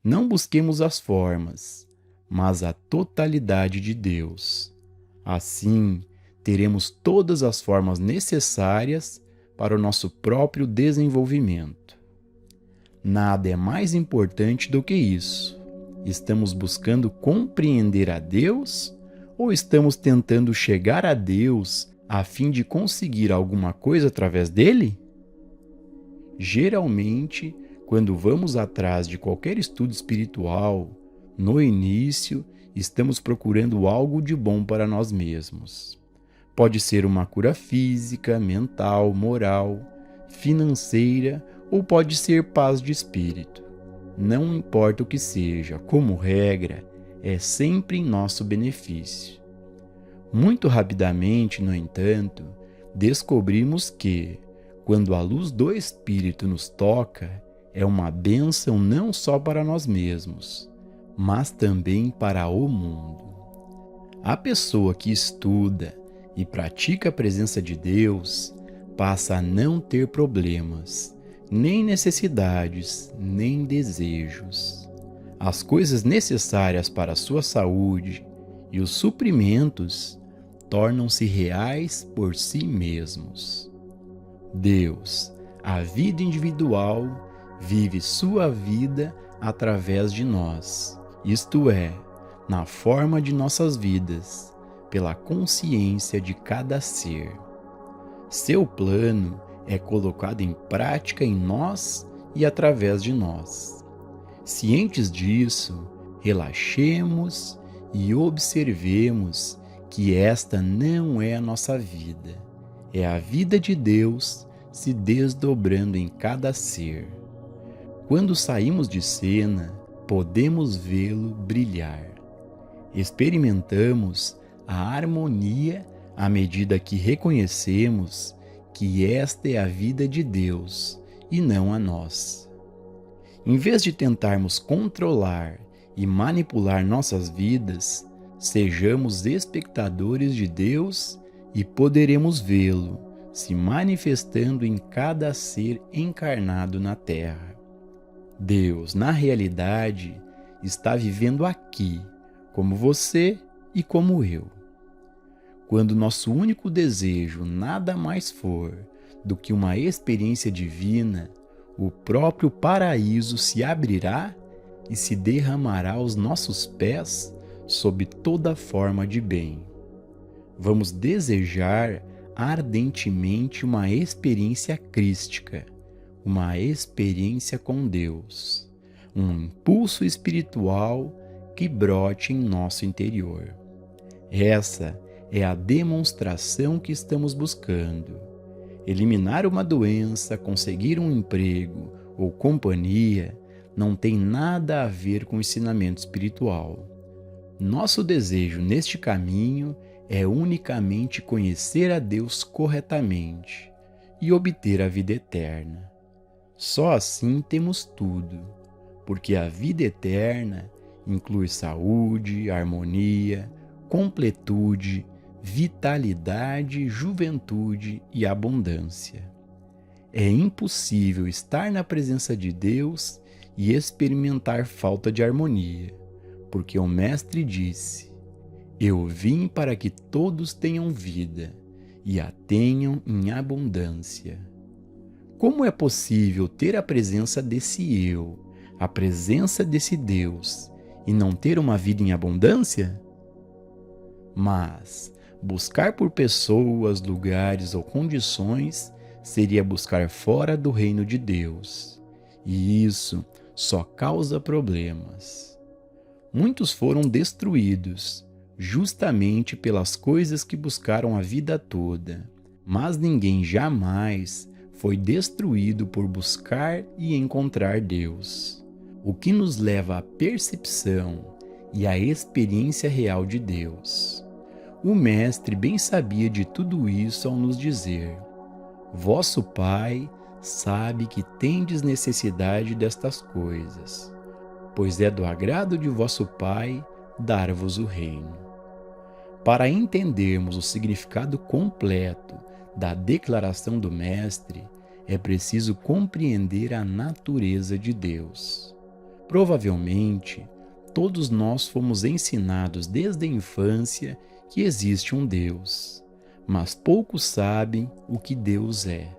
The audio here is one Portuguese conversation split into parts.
Não busquemos as formas, mas a totalidade de Deus. Assim, teremos todas as formas necessárias para o nosso próprio desenvolvimento. Nada é mais importante do que isso. Estamos buscando compreender a Deus ou estamos tentando chegar a Deus a fim de conseguir alguma coisa através dele? Geralmente, quando vamos atrás de qualquer estudo espiritual, no início, estamos procurando algo de bom para nós mesmos. Pode ser uma cura física, mental, moral, financeira ou pode ser paz de espírito. Não importa o que seja, como regra, é sempre em nosso benefício. Muito rapidamente, no entanto, descobrimos que, quando a luz do Espírito nos toca, é uma bênção não só para nós mesmos, mas também para o mundo. A pessoa que estuda e pratica a presença de Deus passa a não ter problemas, nem necessidades, nem desejos. As coisas necessárias para a sua saúde e os suprimentos tornam-se reais por si mesmos. Deus, a vida individual, vive sua vida através de nós, isto é, na forma de nossas vidas, pela consciência de cada ser. Seu plano é colocado em prática em nós e através de nós. Cientes disso, relaxemos e observemos que esta não é a nossa vida, é a vida de Deus se desdobrando em cada ser. Quando saímos de cena, podemos vê-lo brilhar. Experimentamos a harmonia à medida que reconhecemos que esta é a vida de Deus e não a nossa. Em vez de tentarmos controlar e manipular nossas vidas, sejamos espectadores de Deus e poderemos vê-lo se manifestando em cada ser encarnado na Terra. Deus, na realidade, está vivendo aqui, como você e como eu. Quando nosso único desejo nada mais for do que uma experiência divina, o próprio paraíso se abrirá e se derramará aos nossos pés sob toda forma de bem. Vamos desejar ardentemente uma experiência crística, uma experiência com Deus, um impulso espiritual que brote em nosso interior. Essa é a demonstração que estamos buscando. Eliminar uma doença, conseguir um emprego ou companhia não tem nada a ver com o ensinamento espiritual. Nosso desejo neste caminho é unicamente conhecer a Deus corretamente e obter a vida eterna. Só assim temos tudo, porque a vida eterna inclui saúde, harmonia, completude, vitalidade, juventude e abundância. É impossível estar na presença de Deus e experimentar falta de harmonia, porque o Mestre disse: Eu vim para que todos tenham vida e a tenham em abundância. Como é possível ter a presença desse eu, a presença desse Deus, e não ter uma vida em abundância? Mas buscar por pessoas, lugares ou condições seria buscar fora do reino de Deus, e isso só causa problemas. Muitos foram destruídos justamente pelas coisas que buscaram a vida toda, mas ninguém jamais foi destruído por buscar e encontrar Deus, o que nos leva à percepção e à experiência real de Deus. O Mestre bem sabia de tudo isso ao nos dizer: Vosso Pai sabe que tendes necessidade destas coisas, pois é do agrado de vosso Pai dar-vos o reino. Para entendermos o significado completo da declaração do Mestre, é preciso compreender a natureza de Deus. Provavelmente, todos nós fomos ensinados desde a infância que existe um Deus, mas poucos sabem o que Deus é.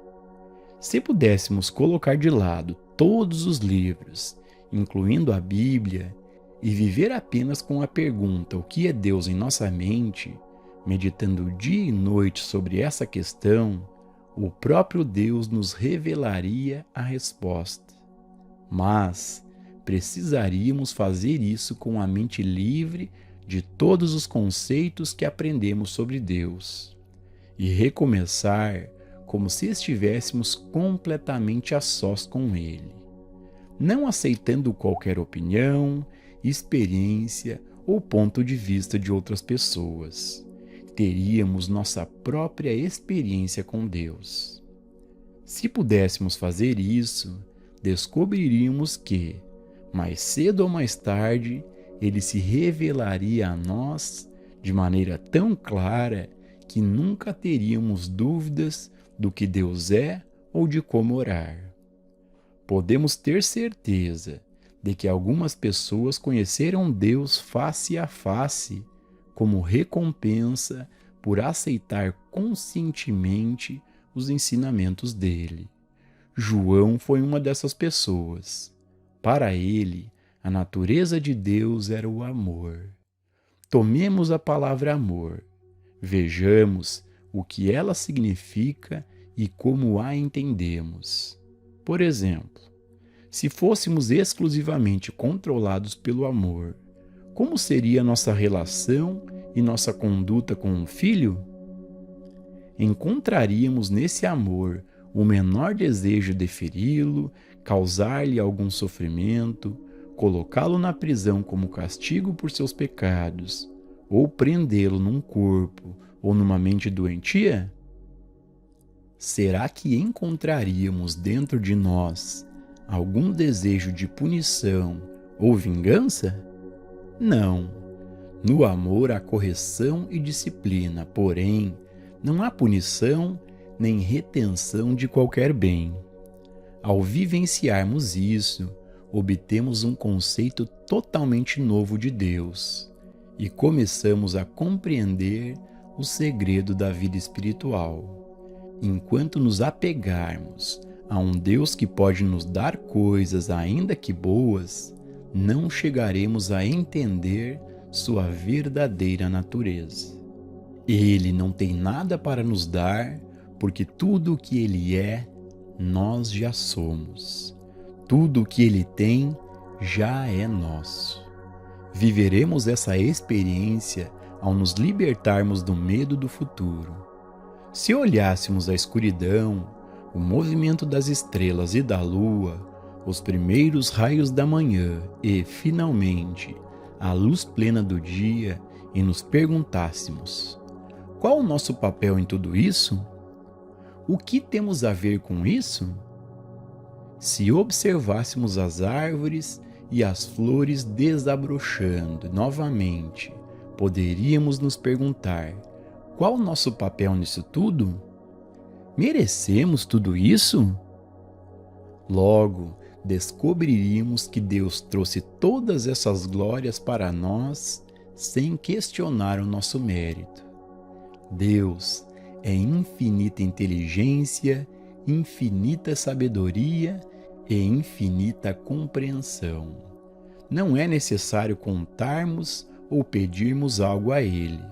Se pudéssemos colocar de lado todos os livros, incluindo a Bíblia, e viver apenas com a pergunta: o que é Deus, em nossa mente, meditando dia e noite sobre essa questão, o próprio Deus nos revelaria a resposta. Mas precisaríamos fazer isso com a mente livre de todos os conceitos que aprendemos sobre Deus e recomeçar como se estivéssemos completamente a sós com Ele, não aceitando qualquer opinião, experiência ou ponto de vista de outras pessoas. Teríamos nossa própria experiência com Deus. Se pudéssemos fazer isso, descobriríamos que, mais cedo ou mais tarde, Ele se revelaria a nós de maneira tão clara que nunca teríamos dúvidas do que Deus é ou de como orar. Podemos ter certeza de que algumas pessoas conheceram Deus face a face como recompensa por aceitar conscientemente os ensinamentos dele. João foi uma dessas pessoas. Para ele, a natureza de Deus era o amor. Tomemos a palavra amor. Vejamos o que ela significa e como a entendemos. Por exemplo, se fôssemos exclusivamente controlados pelo amor, como seria nossa relação e nossa conduta com um filho? Encontraríamos nesse amor o menor desejo de feri-lo, causar-lhe algum sofrimento, colocá-lo na prisão como castigo por seus pecados, ou prendê-lo num corpo ou numa mente doentia? Será que encontraríamos dentro de nós algum desejo de punição ou vingança? Não. No amor há correção e disciplina, porém, não há punição nem retenção de qualquer bem. Ao vivenciarmos isso, obtemos um conceito totalmente novo de Deus e começamos a compreender o segredo da vida espiritual. Enquanto nos apegarmos a um Deus que pode nos dar coisas ainda que boas, não chegaremos a entender sua verdadeira natureza. Ele não tem nada para nos dar, porque tudo o que ele é, nós já somos. Tudo o que ele tem já é nosso. Viveremos essa experiência ao nos libertarmos do medo do futuro. Se olhássemos a escuridão, o movimento das estrelas e da lua, os primeiros raios da manhã e, finalmente, a luz plena do dia e nos perguntássemos: qual o nosso papel em tudo isso? O que temos a ver com isso? Se observássemos as árvores e as flores desabrochando novamente, poderíamos nos perguntar: qual o nosso papel nisso tudo? Merecemos tudo isso? Logo, descobriríamos que Deus trouxe todas essas glórias para nós sem questionar o nosso mérito. Deus é infinita inteligência, infinita sabedoria e infinita compreensão. Não é necessário contarmos ou pedirmos algo a Ele,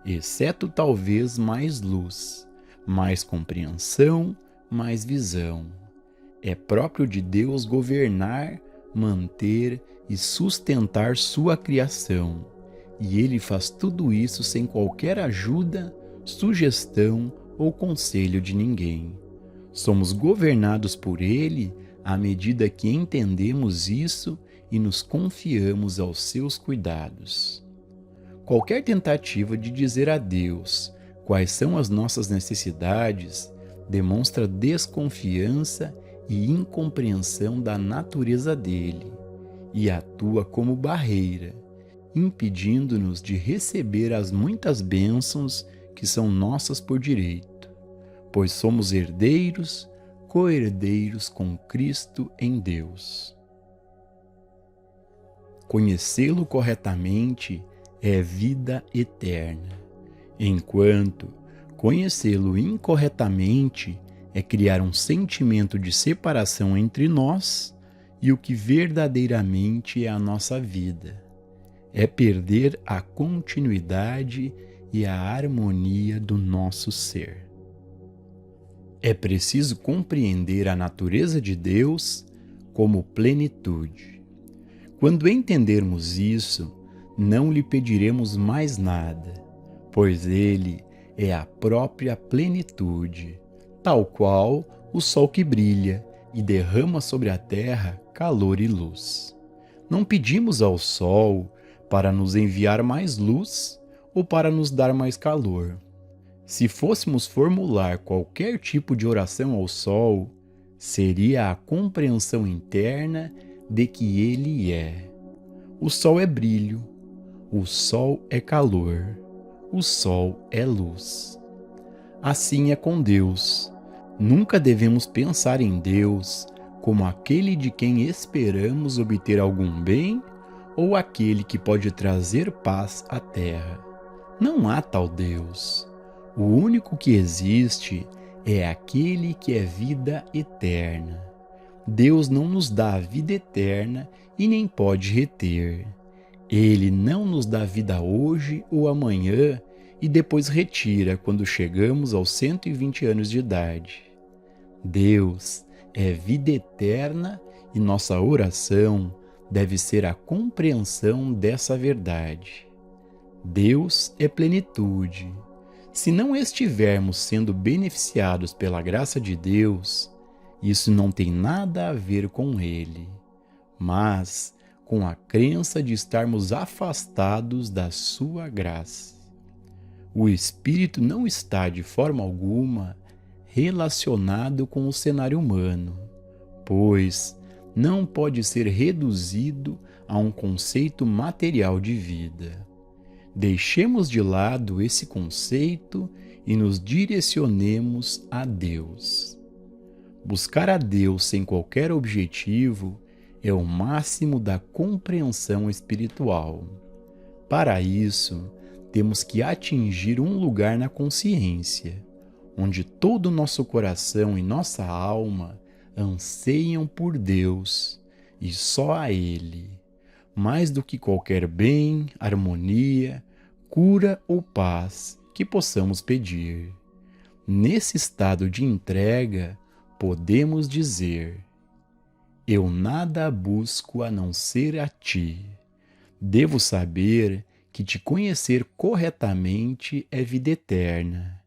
exceto talvez mais luz, mais compreensão, mais visão. É próprio de Deus governar, manter e sustentar sua criação, e Ele faz tudo isso sem qualquer ajuda, sugestão ou conselho de ninguém. Somos governados por Ele à medida que entendemos isso e nos confiamos aos seus cuidados. Qualquer tentativa de dizer a Deus quais são as nossas necessidades demonstra desconfiança e incompreensão da natureza dele e atua como barreira, impedindo-nos de receber as muitas bênçãos que são nossas por direito, pois somos herdeiros, co-herdeiros com Cristo em Deus. conhecê-lo corretamente é vida eterna, enquanto conhecê-lo incorretamente é criar um sentimento de separação entre nós e o que verdadeiramente é a nossa vida. É perder a continuidade e a harmonia do nosso ser. É preciso compreender a natureza de Deus como plenitude. Quando entendermos isso, não lhe pediremos mais nada, pois Ele é a própria plenitude, tal qual o sol que brilha e derrama sobre a terra calor e luz. Não pedimos ao sol para nos enviar mais luz ou para nos dar mais calor. Se fôssemos formular qualquer tipo de oração ao sol, seria a compreensão interna de que ele é. O sol é brilho, o sol é calor, o sol é luz. Assim é com Deus. Nunca devemos pensar em Deus como aquele de quem esperamos obter algum bem ou aquele que pode trazer paz à terra. Não há tal Deus. O único que existe é aquele que é vida eterna. Deus não nos dá a vida eterna e nem pode reter. Ele não nos dá vida hoje ou amanhã e depois retira quando chegamos aos 120 anos de idade. Deus é vida eterna e nossa oração deve ser a compreensão dessa verdade. Deus é plenitude. Se não estivermos sendo beneficiados pela graça de Deus, isso não tem nada a ver com Ele, mas com a crença de estarmos afastados da sua graça. O Espírito não está de forma alguma relacionado com o cenário humano, pois não pode ser reduzido a um conceito material de vida. Deixemos de lado esse conceito e nos direcionemos a Deus. Buscar a Deus sem qualquer objetivo é o máximo da compreensão espiritual. Para isso, temos que atingir um lugar na consciência, onde todo o nosso coração e nossa alma anseiam por Deus e só a Ele, mais do que qualquer bem, harmonia, cura ou paz que possamos pedir. Nesse estado de entrega, podemos dizer: eu nada busco a não ser a Ti. Devo saber que Te conhecer corretamente é vida eterna.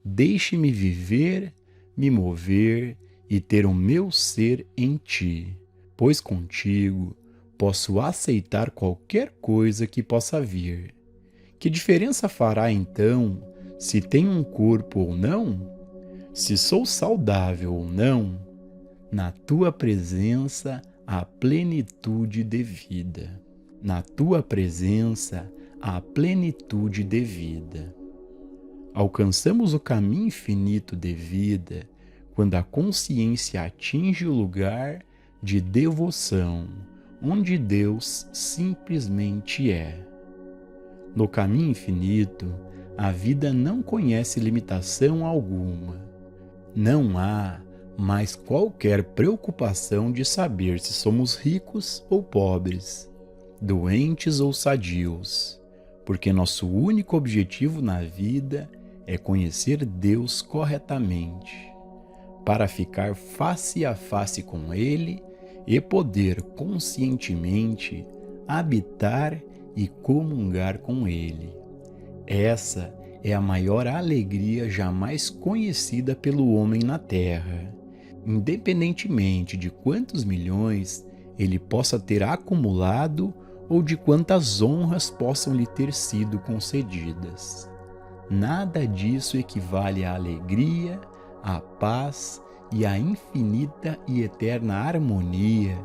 Deixe-me viver, me mover e ter o meu ser em Ti, pois contigo posso aceitar qualquer coisa que possa vir. Que diferença fará então se tenho um corpo ou não? Se sou saudável ou não? Na Tua presença há plenitude de vida. Na Tua presença há plenitude de vida. Alcançamos o caminho infinito de vida quando a consciência atinge o lugar de devoção, onde Deus simplesmente é. No caminho infinito, a vida não conhece limitação alguma. Não há mais qualquer preocupação de saber se somos ricos ou pobres, doentes ou sadios, porque nosso único objetivo na vida é conhecer Deus corretamente, para ficar face a face com Ele e poder conscientemente habitar e comungar com Ele. Essa é a maior alegria jamais conhecida pelo homem na Terra, independentemente de quantos milhões ele possa ter acumulado ou de quantas honras possam lhe ter sido concedidas. Nada disso equivale à alegria, à paz e à infinita e eterna harmonia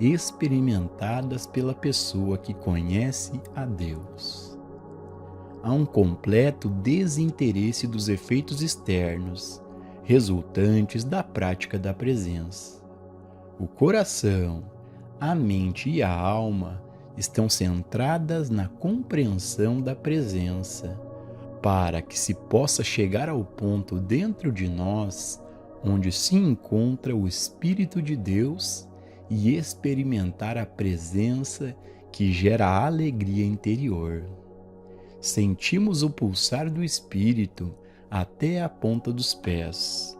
experimentadas pela pessoa que conhece a Deus. Há um completo desinteresse dos efeitos externos, resultantes da prática da presença. O coração, a mente e a alma estão centradas na compreensão da presença, para que se possa chegar ao ponto dentro de nós onde se encontra o Espírito de Deus e experimentar a presença que gera alegria interior. Sentimos o pulsar do Espírito até a ponta dos pés.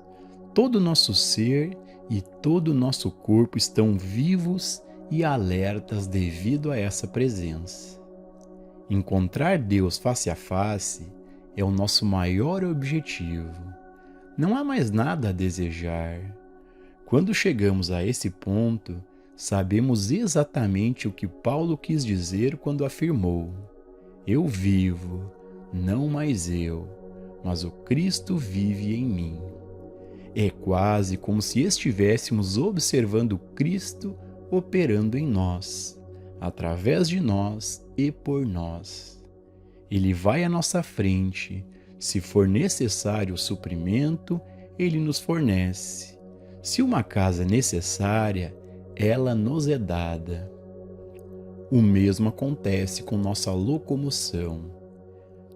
Todo o nosso ser e todo o nosso corpo estão vivos e alertas devido a essa presença. Encontrar Deus face a face é o nosso maior objetivo. Não há mais nada a desejar. Quando chegamos a esse ponto, sabemos exatamente o que Paulo quis dizer quando afirmou: eu vivo, não mais eu, mas o Cristo vive em mim. É quase como se estivéssemos observando Cristo operando em nós, através de nós e por nós. Ele vai à nossa frente. Se for necessário o suprimento, Ele nos fornece. Se uma casa é necessária, ela nos é dada. O mesmo acontece com nossa locomoção.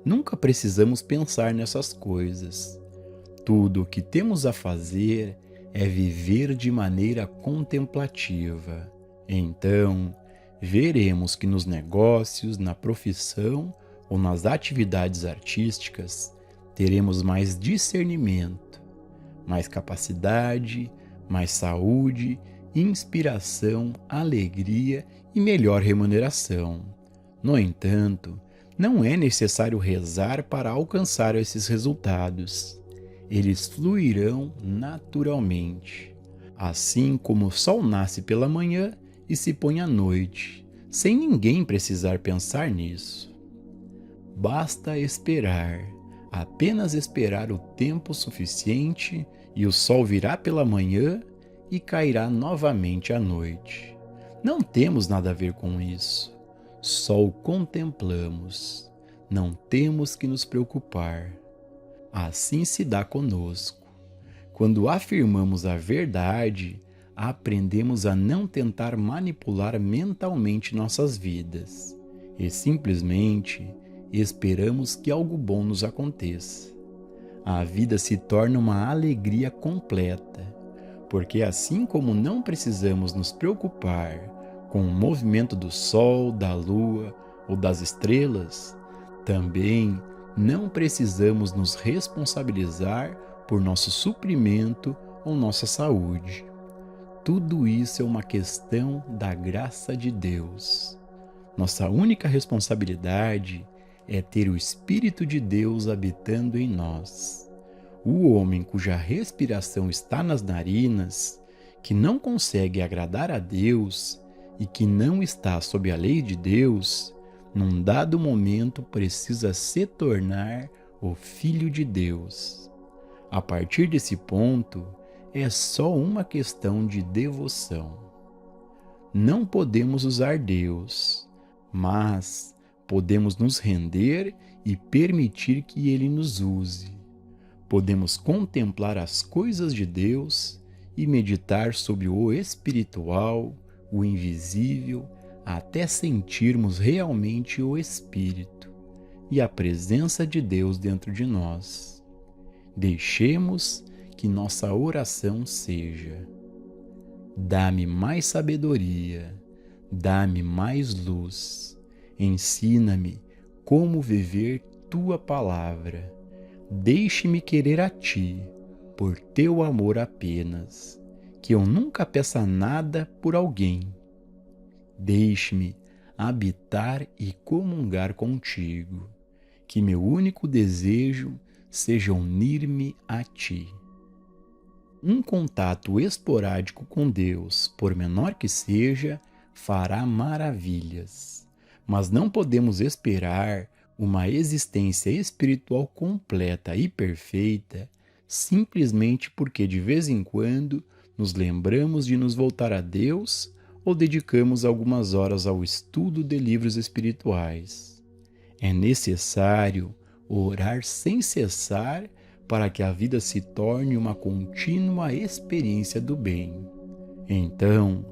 Nunca precisamos pensar nessas coisas. Tudo o que temos a fazer é viver de maneira contemplativa. Então, veremos que nos negócios, na profissão ou nas atividades artísticas, teremos mais discernimento, mais capacidade, mais saúde, inspiração, alegria e melhor remuneração. No entanto, não é necessário rezar para alcançar esses resultados. Eles fluirão naturalmente, assim como o sol nasce pela manhã e se põe à noite, sem ninguém precisar pensar nisso. Basta esperar, apenas esperar o tempo suficiente e o sol virá pela manhã e cairá novamente à noite. Não temos nada a ver com isso, só o contemplamos. Não temos que nos preocupar. Assim se dá conosco. Quando afirmamos a verdade, aprendemos a não tentar manipular mentalmente nossas vidas e simplesmente esperamos que algo bom nos aconteça. A vida se torna uma alegria completa, porque assim como não precisamos nos preocupar com o movimento do sol, da lua ou das estrelas, também não precisamos nos responsabilizar por nosso suprimento ou nossa saúde. Tudo isso é uma questão da graça de Deus. Nossa única responsabilidade é ter o Espírito de Deus habitando em nós. O homem cuja respiração está nas narinas, que não consegue agradar a Deus e que não está sob a lei de Deus, num dado momento precisa se tornar o Filho de Deus. A partir desse ponto, é só uma questão de devoção. Não podemos usar Deus, mas podemos nos render e permitir que Ele nos use. Podemos contemplar as coisas de Deus e meditar sobre o espiritual, o invisível, até sentirmos realmente o Espírito e a presença de Deus dentro de nós. Deixemos que nossa oração seja: dá-me mais sabedoria, dá-me mais luz, ensina-me como viver tua palavra. Deixe-me querer a ti, por teu amor apenas, que eu nunca peça nada por alguém. Deixe-me habitar e comungar contigo, que meu único desejo seja unir-me a ti. Um contato esporádico com Deus, por menor que seja, fará maravilhas. Mas não podemos esperar uma existência espiritual completa e perfeita simplesmente porque de vez em quando nos lembramos de nos voltar a Deus ou dedicamos algumas horas ao estudo de livros espirituais. É necessário orar sem cessar para que a vida se torne uma contínua experiência do bem. Então,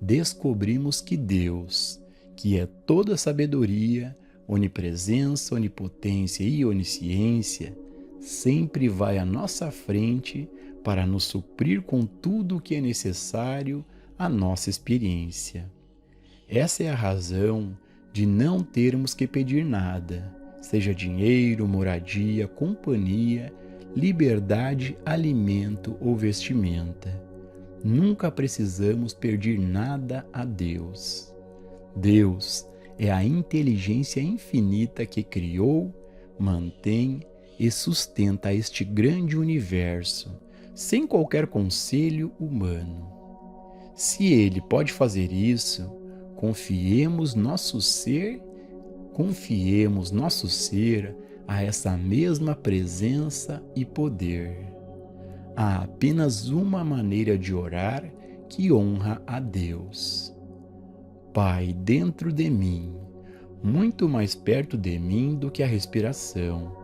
descobrimos que Deus, que é toda sabedoria, onipresença, onipotência e onisciência, sempre vai à nossa frente para nos suprir com tudo o que é necessário à nossa experiência. Essa é a razão de não termos que pedir nada, seja dinheiro, moradia, companhia, liberdade, alimento ou vestimenta. Nunca precisamos pedir nada a Deus. Deus é a inteligência infinita que criou, mantém e sustenta este grande universo, sem qualquer conselho humano. Se Ele pode fazer isso, confiemos nosso ser a essa mesma presença e poder. Há apenas uma maneira de orar que honra a Deus. Pai dentro de mim, muito mais perto de mim do que a respiração,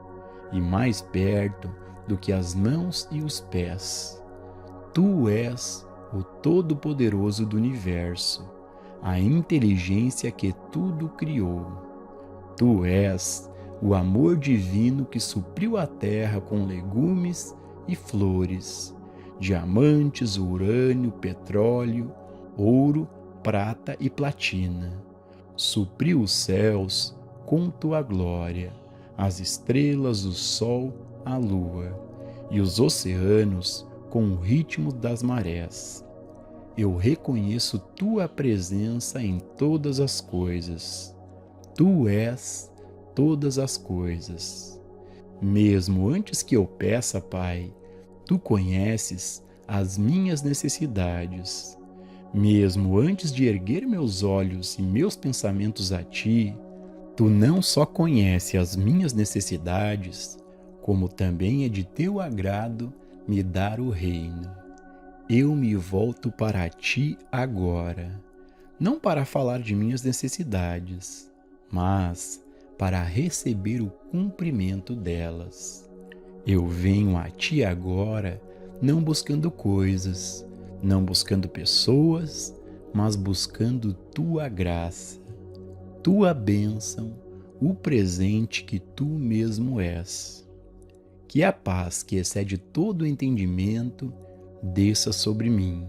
e mais perto do que as mãos e os pés. Tu és o Todo-Poderoso do Universo, a inteligência que tudo criou. Tu és o amor divino que supriu a terra com legumes e flores, diamantes, urânio, petróleo, ouro, prata e platina. Supriu os céus com tua glória, as estrelas, o sol, a lua, e os oceanos com o ritmo das marés. Eu reconheço tua presença em todas as coisas. Tu és todas as coisas. Mesmo antes que eu peça, Pai, tu conheces as minhas necessidades. Mesmo antes de erguer meus olhos e meus pensamentos a ti, tu não só conheces as minhas necessidades, como também é de teu agrado me dar o reino. Eu me volto para ti agora, não para falar de minhas necessidades, mas para receber o cumprimento delas. Eu venho a ti agora, não buscando coisas, não buscando pessoas, mas buscando tua graça, tua bênção, o presente que tu mesmo és. Que a paz que excede todo o entendimento desça sobre mim.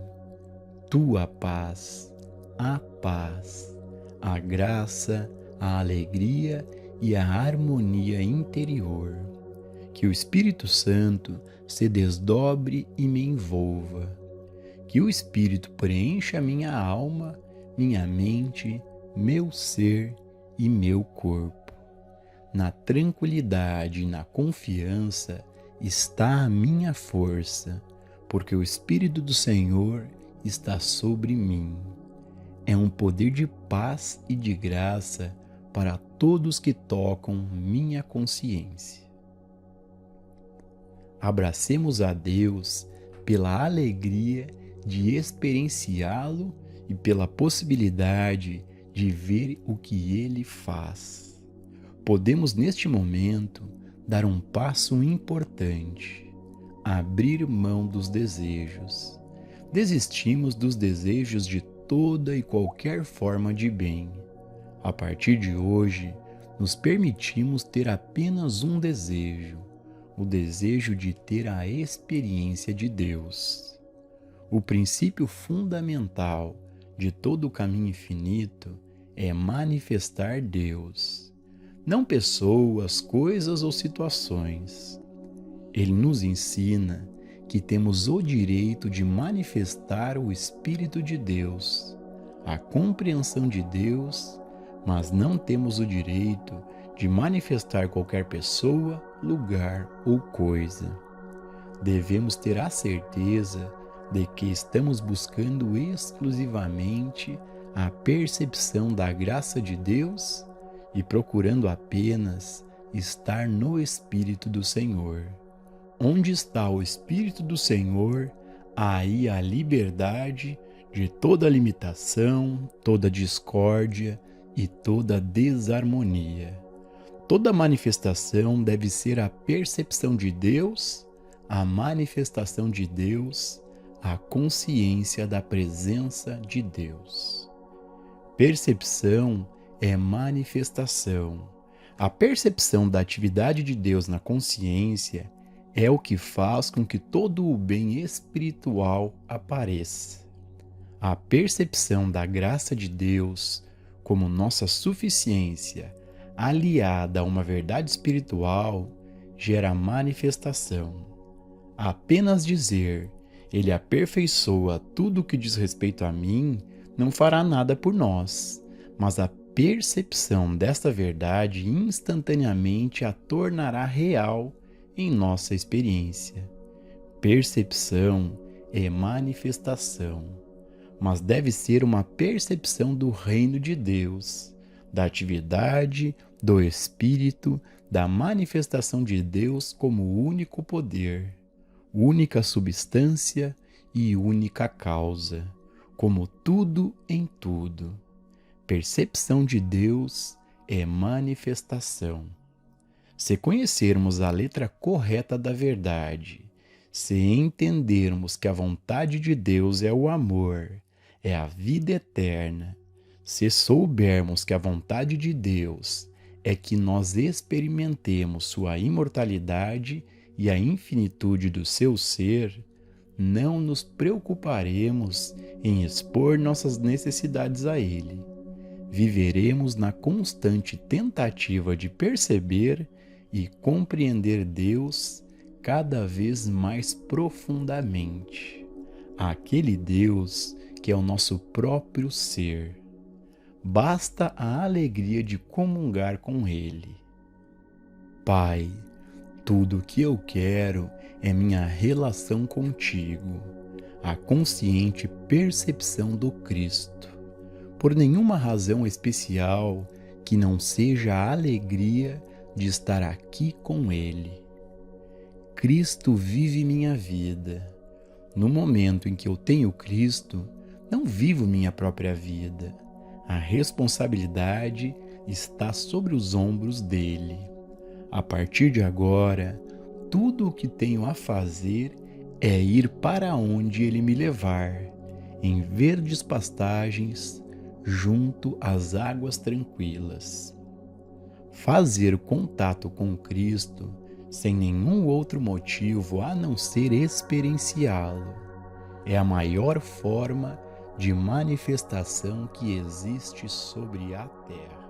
Tua paz, a graça, a alegria e a harmonia interior. Que o Espírito Santo se desdobre e me envolva. Que o Espírito preencha minha alma, minha mente, meu ser e meu corpo. Na tranquilidade e na confiança está a minha força, porque o Espírito do Senhor está sobre mim. É um poder de paz e de graça para todos que tocam minha consciência. Abracemos a Deus pela alegria de experienciá-lo e pela possibilidade de ver o que Ele faz. Podemos, neste momento, dar um passo importante, abrir mão dos desejos. Desistimos dos desejos de toda e qualquer forma de bem. A partir de hoje, nos permitimos ter apenas um desejo, o desejo de ter a experiência de Deus. O princípio fundamental de todo o caminho infinito é manifestar Deus. Não pessoas, coisas ou situações. Ele nos ensina que temos o direito de manifestar o Espírito de Deus, a compreensão de Deus, mas não temos o direito de manifestar qualquer pessoa, lugar ou coisa. Devemos ter a certeza de que estamos buscando exclusivamente a percepção da graça de Deus e procurando apenas estar no Espírito do Senhor. Onde está o Espírito do Senhor, aí a liberdade de toda limitação, toda discórdia e toda desarmonia. Toda manifestação deve ser a percepção de Deus, a manifestação de Deus, a consciência da presença de Deus. Percepção é manifestação. A percepção da atividade de Deus na consciência é o que faz com que todo o bem espiritual apareça. A percepção da graça de Deus como nossa suficiência, aliada a uma verdade espiritual, gera manifestação. Apenas dizer, Ele aperfeiçoa tudo o que diz respeito a mim, não fará nada por nós, mas a percepção desta verdade instantaneamente a tornará real em nossa experiência. Percepção é manifestação, mas deve ser uma percepção do reino de Deus, da atividade, do Espírito, da manifestação de Deus como único poder, única substância e única causa, como tudo em tudo. Percepção de Deus é manifestação. Se conhecermos a letra correta da verdade, se entendermos que a vontade de Deus é o amor, é a vida eterna, se soubermos que a vontade de Deus é que nós experimentemos sua imortalidade e a infinitude do seu ser, não nos preocuparemos em expor nossas necessidades a Ele. Viveremos na constante tentativa de perceber e compreender Deus cada vez mais profundamente. Aquele Deus que é o nosso próprio ser. Basta a alegria de comungar com Ele. Pai, tudo o que eu quero é minha relação contigo, a consciente percepção do Cristo, por nenhuma razão especial que não seja a alegria de estar aqui com Ele. Cristo vive minha vida. No momento em que eu tenho Cristo, não vivo minha própria vida. A responsabilidade está sobre os ombros dele. A partir de agora, tudo o que tenho a fazer é ir para onde ele me levar, em verdes pastagens, junto às águas tranquilas. Fazer contato com Cristo sem nenhum outro motivo a não ser experienciá-lo é a maior forma de manifestação que existe sobre a terra.